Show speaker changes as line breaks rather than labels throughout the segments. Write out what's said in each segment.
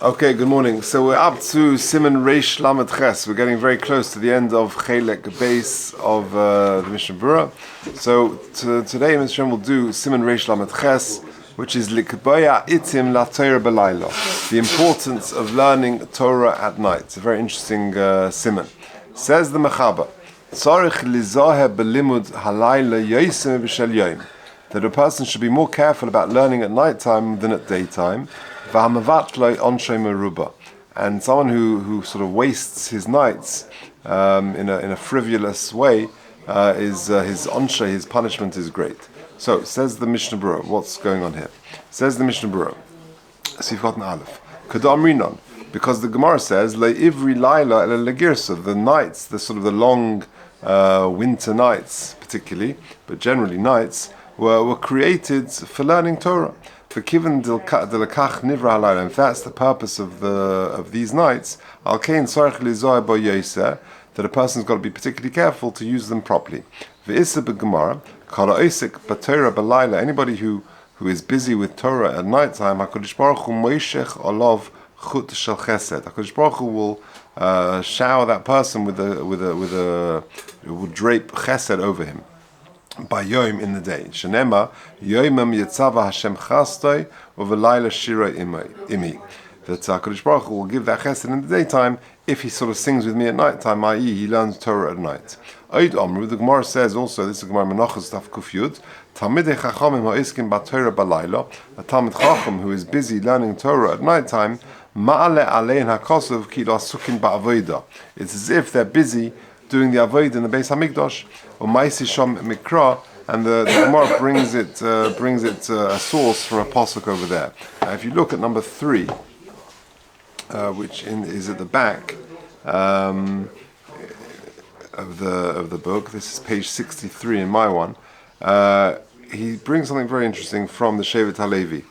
Okay, good morning. So we're up to Siman Reish Lamed Ches. We're getting very close to the end of Chelek base of the Mishnah Berurah. So today, Mr. Shem will do Siman Reish Lamed Ches, which is Likbaya Itim La Torah B'Layla, the importance of learning Torah at night. It's a very interesting Siman. Says the Mechaber, Tzarich Lizahe B'Limud Halayla Yoisem B'Shel Yom, that a person should be more careful about learning at night time than at daytime. And someone who sort of wastes his nights in a frivolous way is his onshe, his punishment is great. So says the Mishnah Berurah. What's going on here? Says the Mishnah Berurah. So you've got an aleph. Kadam rinon, because the Gemara says le'ivri laila el legirsa, the nights, the sort of the long winter nights, particularly, but generally nights were created for learning Torah. For kiven delakach nivra halayla, if that's the purpose of these nights, al kein tzarich lizoy bo yoseh, that a person's got to be particularly careful to use them properly. Ve'issa b'gemara kala osik b'Torah b'layla, anybody who is busy with Torah at night time, HaKadosh Baruch Hu moishech olav chut shel chesed. HaKadosh Baruch Hu will shower that person will drape chesed over him. By Yom in the day. Shenema Yomam Yitzava Hashem Chastoi Uvelayla Shira Imi. That HaKadosh Baruch Hu will give that chesed in the daytime if he sort of sings with me at night time, i.e. he learns Torah at night. Oid Omru, the Gemara says also, this is Gemara Menachos Daf Kuf Yud, Talmidei Chachamim ha'iskim b'Torah b'Layla, a Talmid Chacham who is busy learning Torah at night time, Ma'ale alein ha'kosov ki lo asukin ba'avoida. It's as if they're busy doing the avoid in the Beis Hamikdash, or Maisi Shom Mikra, and the Gemara brings it a source from a pasuk over there. If you look at number 3, which is at the back of the book, this is page 63 in my one. He brings something very interesting from the Shevet HaLevi.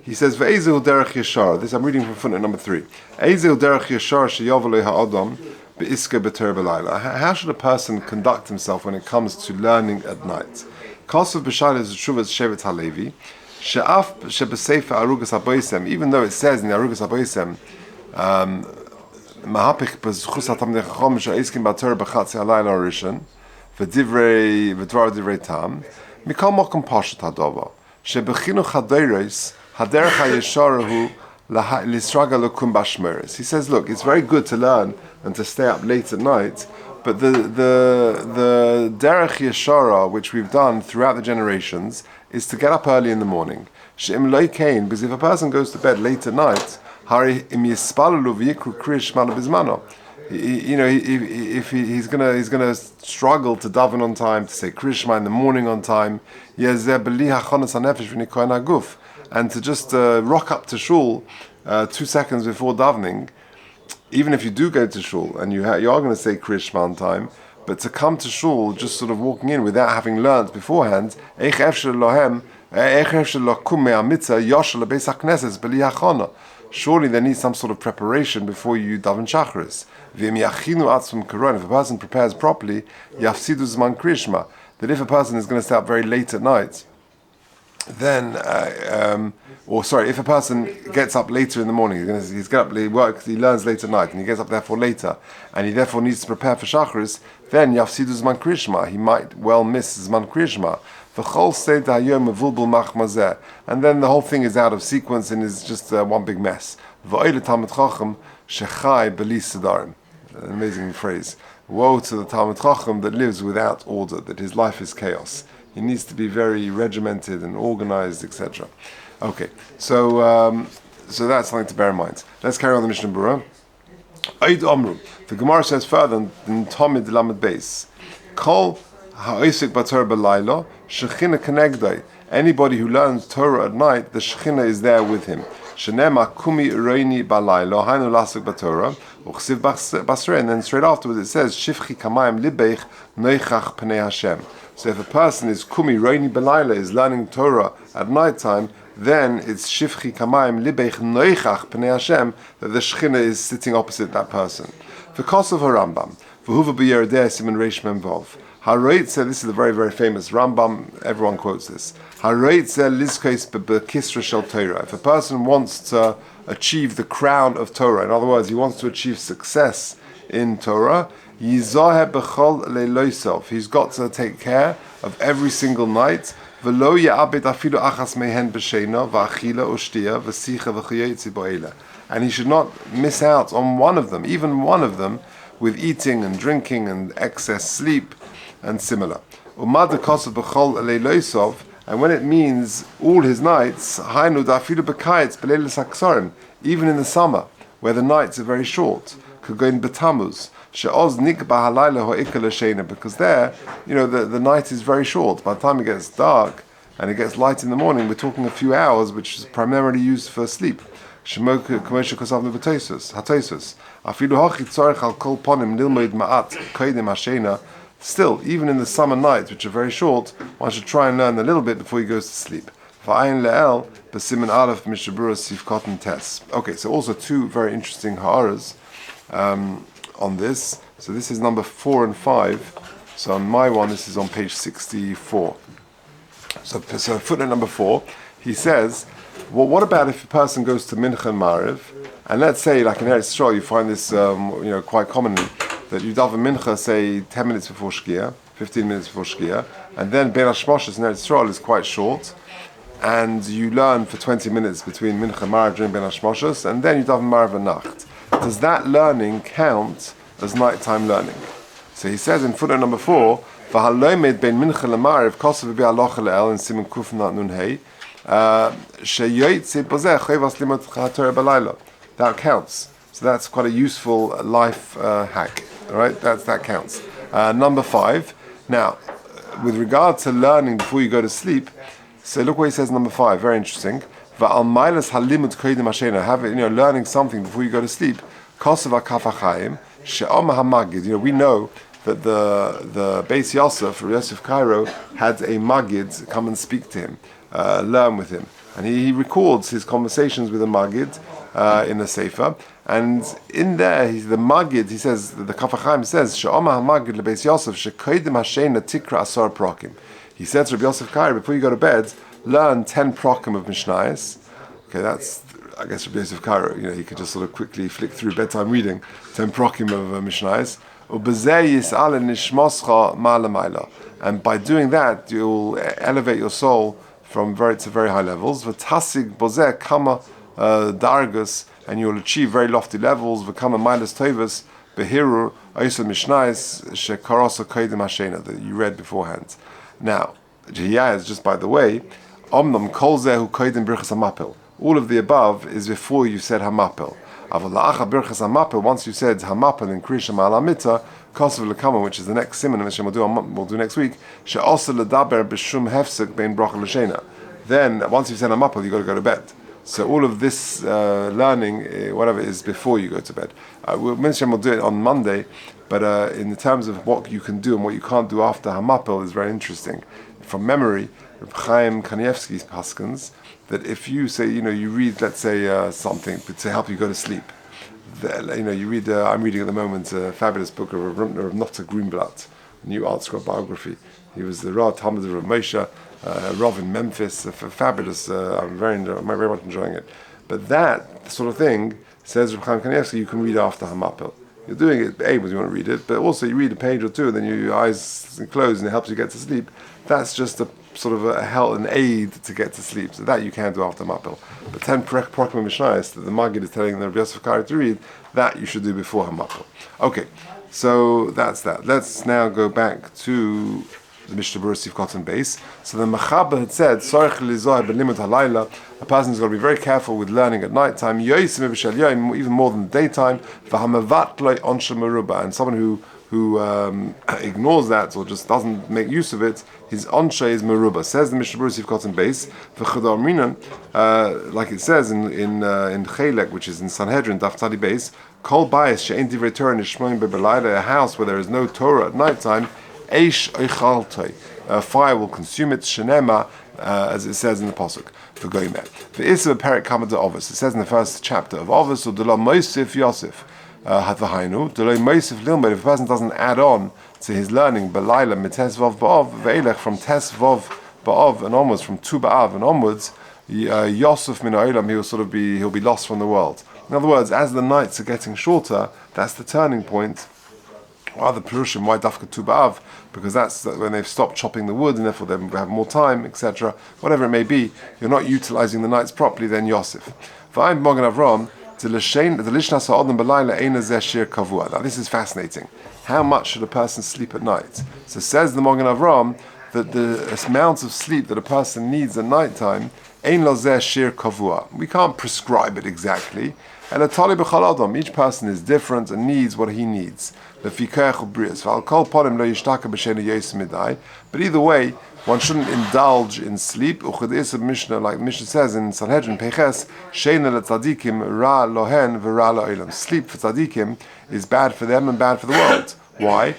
He says, "Ve'ezil derech yashar." This I'm reading from footnote number 3. "Ezil derech yashar sheyavolei ha'adam." How should a person conduct himself when it comes to learning at night? Kosav b'shal is Shuvas Shevet HaLevi. She'af she'b'sefer Arugas HaBoisem. Even though it says in the Arugas HaBoisem, Mahapich b'zchus haTalmidei Chacham she'iskim b'Torah b'chatzi halayla harishon v'dvar divrei tam. Mikol mokom pashat hadova. She'b'chinuch hadoros haderech hayeshar hu l'israga l'kum b'shmeres. He says, look, it's very good to learn and to stay up late at night, but the derech yeshara, which we've done throughout the generations, is to get up early in the morning. She'im lo kain, because if a person goes to bed late at night, hari im yispalalu v'yikru krish mana bizmano. If he's gonna struggle to daven on time, to say Krishma in the morning on time, and to just rock up to shul 2 seconds before davening. Even if you do go to shul and you are going to say Krishma on time, but to come to shul just sort of walking in without having learnt beforehand, surely there needs some sort of preparation before you daven Shacharis. If a person prepares properly, that if a person is going to stay up very late at night, then, if a person gets up later in the morning, he learns late at night, and he gets up therefore later, and he therefore needs to prepare for Shacharis, then Yafsidu Zman Krishma, he might well miss Zman Krishma. And then the whole thing is out of sequence and is just one big mess. An amazing phrase. Woe to the Talmid Chacham that lives without order, that his life is chaos. He needs to be very regimented and organized, etc. Okay, so that's something to bear in mind. Let's carry on the Mishnah Berurah. Oid Omru. The Gemara says further in Tomid Lamed Beis, Kol ha'osik b'Torah b'Layla shechina kenegdai. Anybody who learns Torah at night, the Shechina is there with him. Shenema kumi ureini b'Layla hainu lasik b'Torah uchsiv basrei. And then straight afterwards it says shifchi kamayim libeich noichach pnei Hashem. So if a person is kumi reini b'Layla, is learning Torah at night time, then it's shifchi kamayim libeich noichach pnei Hashem, that the Shechina is sitting opposite that person. Because of her Rambam, v'huva b'yeredeh siman reish memvov. Haroit said, this is a very, very famous Rambam, everyone quotes this. Haroit said, lizkos b'kisra shel Torah. If a person wants to achieve the crown of Torah. In other words, he wants to achieve success in Torah. He's got to take care of every single night. And he should not miss out on one of them, even one of them, with eating and drinking and excess sleep and similar. And when it means all his nights, even in the summer, where the nights are very short, because there, the night is very short. By the time it gets dark and it gets light in the morning, we're talking a few hours, which is primarily used for sleep. Still, even in the summer nights, which are very short, one should try and learn a little bit before he goes to sleep. Okay, so also two very interesting ha'aras on this. So this is number 4 and 5. So on my one, this is on page 64. So footnote number 4, he says, well, what about if a person goes to Mincha and Mariv, and let's say, like in Eretz Yisrael, you find this, quite commonly, that you daven Mincha, say, 10 minutes before Shkia, 15 minutes before Shkia, and then Ben Hashmoshes in Eretz Yisrael is quite short, and you learn for 20 minutes between Mincha and Mariv during Ben Hashmoshes, and then you daven Mariv and Nacht. Does that learning count as nighttime learning? So he says in footnote number 4, V'halomed ben Mincha l'Mariv kosav v'bi alocha le'el in Siman Kuf Nun Hey, sheyoytze bozeh choyvas limot chatorah b'layla. That counts. So that's quite a useful life hack. All right, that counts. Number 5. Now, with regard to learning before you go to sleep, so look what he says. Number 5, very interesting. Va'al mailas halimut kodim hashena. Have it, learning something before you go to sleep. Kosav ha'kaf ha'chaim she'omah ha'magid. We know that the Beis Yosef, Yosef Cairo, had a Magid come and speak to him, learn with him. And he records his conversations with the Magid in the Sefer. And in there, the Magid, he says, the Kaf HaChaim says, She'omah HaMagid leBeis Yosef, she'kodim hashena tikra asar prokim. He said to Rabbi Yosef Cairo, before you go to bed, learn 10 prokim of Mishnayos. Okay, that's, I guess, Rabbi Yosef Cairo, he could just sort of quickly flick through bedtime reading, 10 prokim of Mishnayos. And by doing that, you'll elevate your soul from very to very high levels. V'tasig bozeh kama dargus, and you'll achieve very lofty levels. V'kama milas tovus behirur ayisa mishnayis shekarasa kodim hashena, that you read beforehand. Now, Jehiyah is just by the way. Omnam kol zehu kodim birchas hamapil. All of the above is before you said hamapil. Once you said hamapel in Krisha Ma'alamita, Kosovo Lekama, which is the next simon which we'll do next week, then once you've said hamapel, you've got to go to bed. So all of this learning, whatever, is before you go to bed. We'll do it on Monday, but in the terms of what you can do and what you can't do after hamapel is very interesting. From memory, Chaim Kanievsky's paskins, that if you say, you read, let's say, something to help you go to sleep, you read, I'm reading at the moment a fabulous book of Notta Greenblatt, a new art scroll biography. He was the Rav Talmud of Rav Moshe, Rav in Memphis, fabulous, I'm very much enjoying it. But that sort of thing, says Rav Chaim Kanievsky, you can read after Hamapil. You're doing it, because you want to read it, but also you read a page or two, and then your eyes close and it helps you get to sleep. That's just a sort of an aid to get to sleep. So that you can do after Mapil. But 10 Prokim Mishnayos that the Magid is telling the Rabbi Yosef Kari to read, that you should do before Hamapil. Okay, so that's that. Let's now go back to the Mishnah Berurah Sif Cotton base. So the Mechaber had said, a person's got to be very careful with learning at night time, even more than the daytime, and someone who ignores that or just doesn't make use of it, his onsha is meruba. Says the Mishnah Berurah Sif Cotton base, like it says in Chelek, which is in Sanhedrin, Daf Tzadi base, kol bayis she'ein divrei Torah nishmoim bebelayla, a house where there is no Torah at night time, eish oichaltoi, fire will consume it, shenema, as it says in the pasuk for going there. The Issa Perik Kamad Ovos. It says in the first chapter of Ovos, or Dela Mosif Yosef Hatvahainu, Dela Mosif Lilmed. If a person doesn't add on to his learning, Belayla Mites Vov Ba'ov Ve'elech, from Tes Vov Ba'ov and onwards, from Tu Ba'av and onwards, Yosef min ha'olam, he'll be lost from the world. In other words, as the nights are getting shorter, that's the turning point. Other Perushim, why Dafka Tu B'Av? Because that's when they've stopped chopping the wood and therefore they have more time, etc. Whatever it may be, you're not utilizing the nights properly, then Yosef. Now this is fascinating. How much should a person sleep at night? So says the Magen Avram that the amount of sleep that a person needs at night time, ein lo zeh shir kavua. We can't prescribe it exactly. Each person is different and needs what he needs. But either way, one shouldn't indulge in sleep. Like the Mishnah says in Sanhedrin Peches, sleep for tzaddikim is bad for them and bad for the world. Why?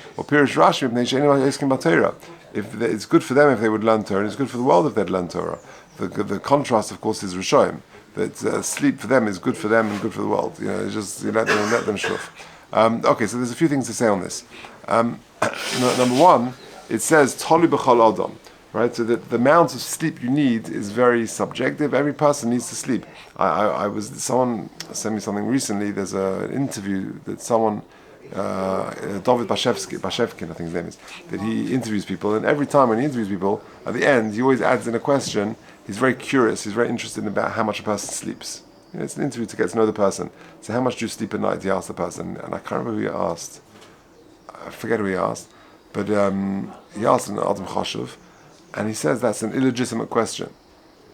If it's good for them if they would learn Torah, and it's good for the world if they'd learn Torah. The contrast, of course, is Rishoyim. That sleep for them is good for them and good for the world. It's just you let them shuf. Okay, so there's a few things to say on this. Number one, it says Tolu b'chol adam, right? So that the amount of sleep you need is very subjective. Every person needs to sleep. Someone sent me something recently. There's an interview that someone. David Bashevkin, I think his name is, that he interviews people, and every time when he interviews people, at the end, he always adds in a question. He's very curious, he's very interested about how much a person sleeps. It's an interview to get to know the person. So how much do you sleep at night? He asked the person, and I can't remember who he asked. I forget who he asked, but he asked an Adam Chashuv, and he says that's an illegitimate question.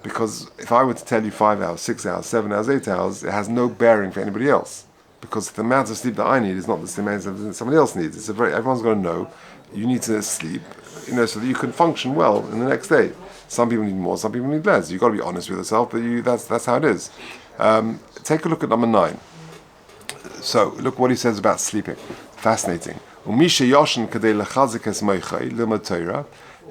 Because if I were to tell you 5 hours, 6 hours, 7 hours, 8 hours, it has no bearing for anybody else. Because the amount of sleep that I need is not the same amount that somebody else needs. Everyone's got to know you need to sleep, so that you can function well in the next day. Some people need more, some people need less. You've got to be honest with yourself, but that's how it is. Take a look at number 9. So look what he says about sleeping. Fascinating.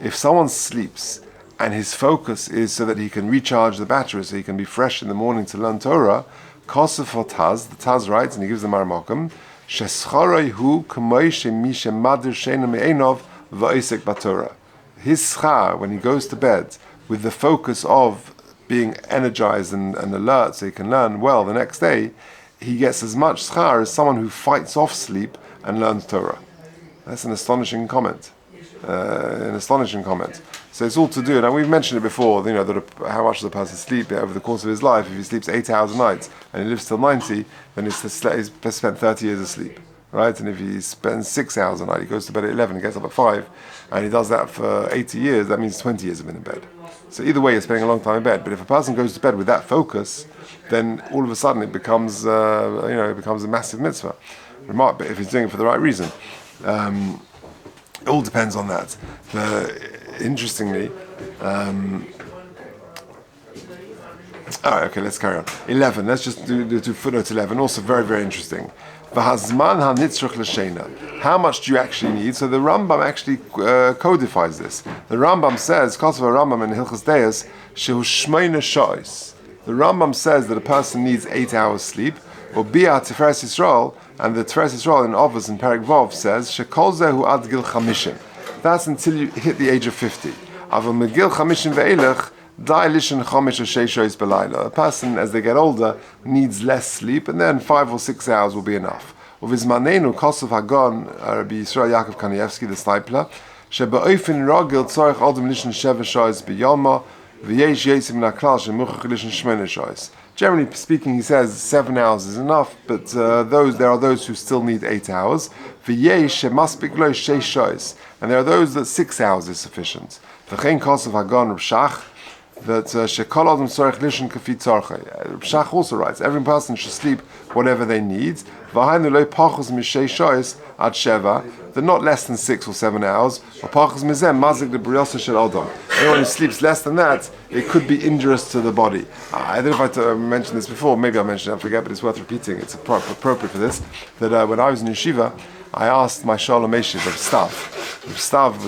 If someone sleeps and his focus is so that he can recharge the battery, so he can be fresh in the morning to learn Torah, Kosef or Taz, the Taz writes, and he gives the Maramakim, Shescharai hu k'moi shemisha madir sheina me'enov v'oisek b'Torah. His schar, when he goes to bed, with the focus of being energized and alert so he can learn well the next day, he gets as much schar as someone who fights off sleep and learns Torah. That's an astonishing comment. So it's all to do, and we've mentioned it before, that how much does a person sleep over the course of his life. If he sleeps 8 hours a night and he lives till 90, then he's spent 30 years asleep, right? And if he spends 6 hours a night, he goes to bed at 11, he gets up at 5, and he does that for 80 years, that means 20 years have been in bed. So either way, you're spending a long time in bed. But if a person goes to bed with that focus, then all of a sudden it becomes, it becomes a massive mitzvah. But if he's doing it for the right reason. It all depends on that. Interestingly, let's carry on. 11. Let's just do footnote 11. Also very, very interesting. How much do you actually need? So the Rambam actually codifies this. The Rambam says, Rambam in Hilchos Deis, the Rambam says that a person needs 8 hours sleep. Or Bia Tiferes Yisrael, and the Tiferes Yisrael in Ovos in Perek Vov says, Shekol zehu ad gil chamishim. That's until you hit the age of 50. Aval megil chamishim ve'elech, dai lishen chomish or sheishois belayla. A person, as they get older, needs less sleep, and then 5 or 6 hours will be enough. Uvizmanenu kosov hagon, Rabbi Yisrael Yaakov Kanievsky, the stipler, shebe'oifin rogil tzorech adam lishen sheva shois b'yoma, v'yesh yesim naklal shemuchach lishen shmene shois. Generally speaking, he says 7 hours is enough, but there are those who still need 8 hours. And there are those that 6 hours is sufficient. That Shach also writes, every person should sleep whatever they need. They're not less than 6 or 7 hours. Anyone who sleeps less than that, it could be injurious to the body. I don't know if I mentioned this before, maybe I mentioned it, I forget, but it's worth repeating. It's appropriate for this. That when I was in yeshiva, I asked my Shalom Eshiv of Stav. Stav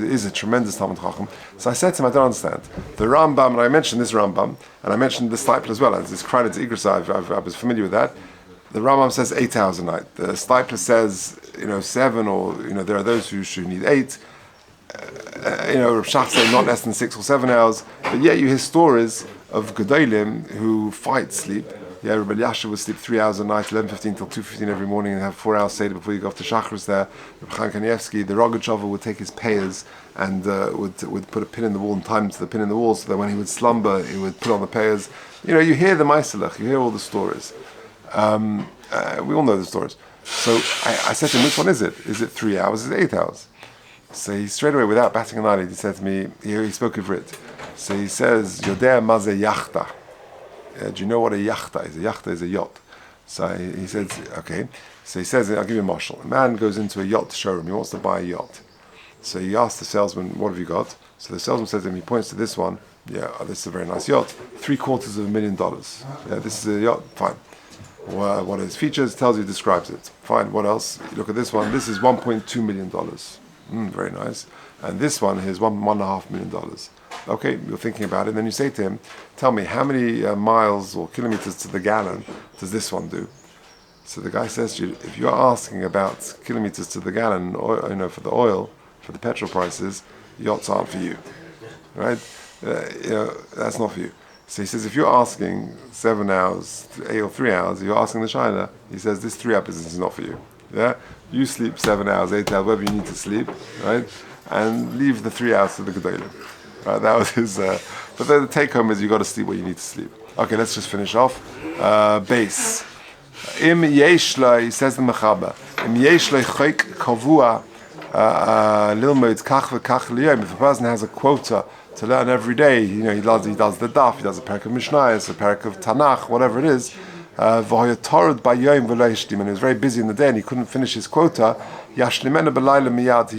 is a tremendous Talmud Chacham. So I said to him, I don't understand. The Rambam, and I mentioned this Rambam, and I mentioned the Stipler as well, and it's Kreiditz Igrasa, I was familiar with that. The Rambam says 8 hours a night. The Stipler says, 7, or, there are those who should need 8. Rav Shach say not less than 6 or 7 hours, but yet you hear stories of Gedolim who fight sleep. Yeah, Rabbi Yasha would sleep 3 hours a night, 11:15 till 2:15 every morning, and have 4 hours Seder before you go off to Shachris there. Rabbi Chaim Kanievsky, the Rogachover, would take his payers and would put a pin in the wall and time to the pin in the wall, so that when he would slumber, he would put on the payers. You hear the Maiselach, you hear all the stories. We all know the stories. So I said to him, which one is it? Is it 3 hours? Is it 8 hours? So he straight away, without batting an eyelid, he said to me, he spoke Ivrit. So he says, Yodea maze yachta. Do you know what a yachta is? A yachta is a yacht. So he says, okay. So he says, I'll give you a marshal. A man goes into a yacht showroom. He wants to buy a yacht. So he asks the salesman, what have you got? So the salesman says to him, he points to this one. Yeah, this is a very nice yacht. $750,000. Yeah, this is a yacht. Fine. What are his features? Tells you, describes it. Fine. What else? You look at this one. This is $1.2 million. Very nice. And this one is $1.5 million. Okay, you're thinking about it. And then you say to him, tell me, how many miles or kilometers to the gallon does this one do? So the guy says to you, if you're asking about kilometers to the gallon, for the oil, for the petrol prices, yachts aren't for you. Right? That's not for you. So he says, if you're asking 7 hours, 8 or 3 hours, you're asking the China, he says, this 3 hour business is not for you. Yeah? You sleep 7 hours, 8 hours, whatever you need to sleep, right? And leave the 3 hours to the Gedolim. Right? That was his, but the take home is you got to sleep what you need to sleep. Okay, let's just finish off. Base. Im yeshla, he says the Mechaba, Im yeshla choik kavua lilmoid kach v'kach liyom. If a person has a quota to learn every day, he does the daf, he does a parak of Mishnayos, a parak of Tanakh, whatever it is. V'hoyatorad bayom v'lo yishlim, and he was very busy in the day and he couldn't finish his quota. Yashlimena b'layla miyad.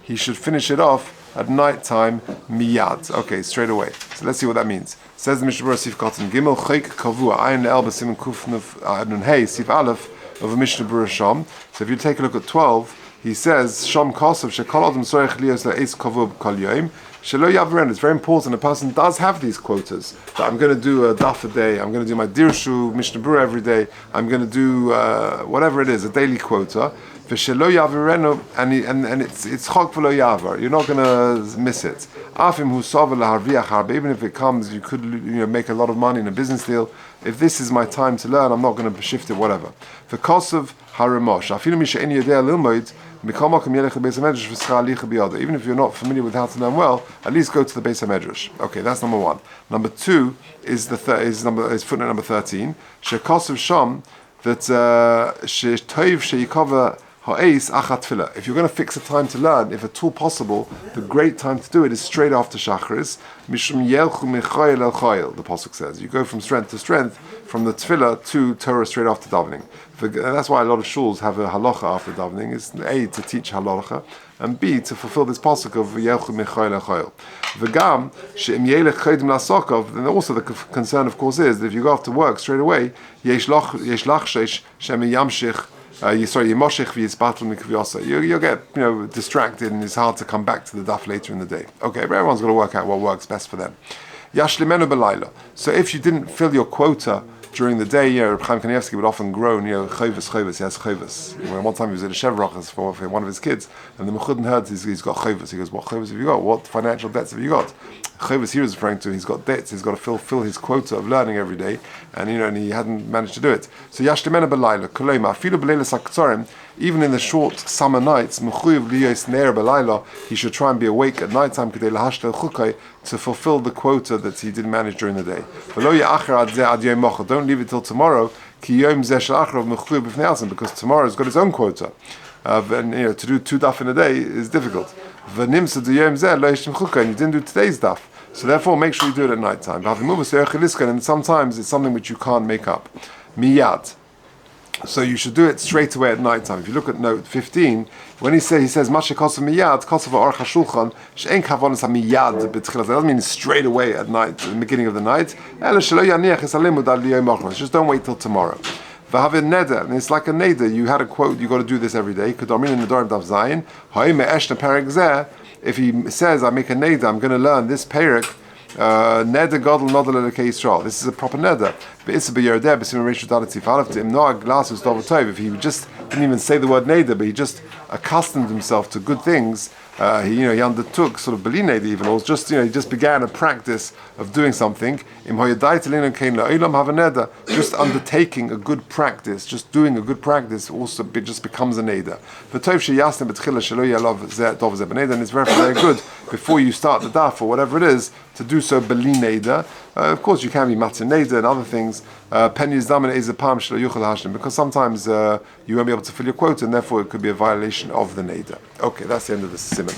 He should finish it off at night time miyad. Okay, straight away. So let's see what that means. Says the Mishnah Berurah Sif Katan Gimel Chayk Kavua Ayin Le'el B'Simen Kuf Nun Hey Sif Aleph of Mishnah Berurah Sham. So if you take a look at 12, he says Sham Kosav Shekol Adam Sorech Lios Le'Eis Kavua B'Kol Yom. Shelo Yavren. It's very important. A person does have these quotas. That I'm going to do a daf a day. I'm going to do my Dirshu Mishnah Berurah every day. I'm going to do whatever it is, a daily quota. V'shelo yavirenu, and it's chok v'lo yavar. You're not going to miss it. Afim hu sava laharviach harbe. Even if it comes, you could make a lot of money in a business deal. If this is my time to learn, I'm not going to shift it. Whatever. V'kosav haramosh. Afilu mi she'en yodea lilmoid. Even if you're not familiar with how to learn well, at least go to the Beis HaMedrash. Okay, that's number 1. Number 2 is footnote number 13. Shekosav sham that she'toiv she'yikova ha'eis achat tefillah. If you're going to fix a time to learn, if at all possible, the great time to do it is straight after Shachris. Mishum yelchu mechoyel el choyel, the pasuk says. You go from strength to strength, from the tefillah to Torah straight after davening. And that's why a lot of shuls have a halacha after davening. Is A, to teach halacha, and B, to fulfill this pasuk of yelchu mechoyel el choyel. V'gam she'im yelech chodim lasokov. Then also the concern, of course, is that if you go off to work straight away, yesh lachshesh shem yamshich. You'll get distracted, and it's hard to come back to the daf later in the day. Okay, but everyone's got to work out what works best for them. Yashlimenu b'layla. So if you didn't fill your quota during the day, Rabbi Chaim Kanievsky would often groan, chovus, he has chovus. One time he was at a shevrachas for one of his kids, and the mechudin heard he's got chovus. He goes, what chovus have you got? What financial debts have you got? Chovus here is referring to he's got debts, he's got to fill his quota of learning every day, and and he hadn't managed to do it. So yashlimena b'layla, kolema, afilu b'leila saktorim, even in the short summer nights, mechuyev liyos ner b'layla, he should try and be awake at night time kedei lahashtel chukai, to fulfill the quota that he didn't manage during the day. V'lo ya'acher ad zeh ad yom mocha, don't leave it till tomorrow, ki yom zeh shel acharav mechuyev b'fnei alzim, because tomorrow's got its own quota. And to do 2 daf in a day is difficult. V'nimsa d'yom zeh lo yishtim chukai, and you didn't do today's daf. So therefore, make sure you do it at night time. And sometimes it's something which you can't make up. Miyad. So you should do it straight away at night time. If you look at note 15, when he says Mashe kosav miyad, kosav Orach HaShulchan, she'en kavonas hamiyad b'tchilas. That doesn't mean straight away at night, in the beginning of the night. Just don't wait till tomorrow. V'havin neder, and it's like a neder. You had a quote, you got to do this every day. Kedarmin in the Dorim Daf Zayin. Ha'im me'eshna perek zeh. If he says, I make a neder, I'm going to learn this perek, neder gadol nodel elokei Yisrael. This is a proper neder. If he just didn't even say the word neder, but he just accustomed himself to good things, he undertook sort of beli neder even, or just he just began a practice of doing something. Just undertaking a good practice, just doing a good practice, also just becomes a neder. And it's very, very good before you start the daf or whatever it is to do so beli neder. Of course, you can be matzah neder and other things. Because sometimes you won't be able to fill your quota, and therefore it could be a violation of the neder. Okay, that's the end of the simon.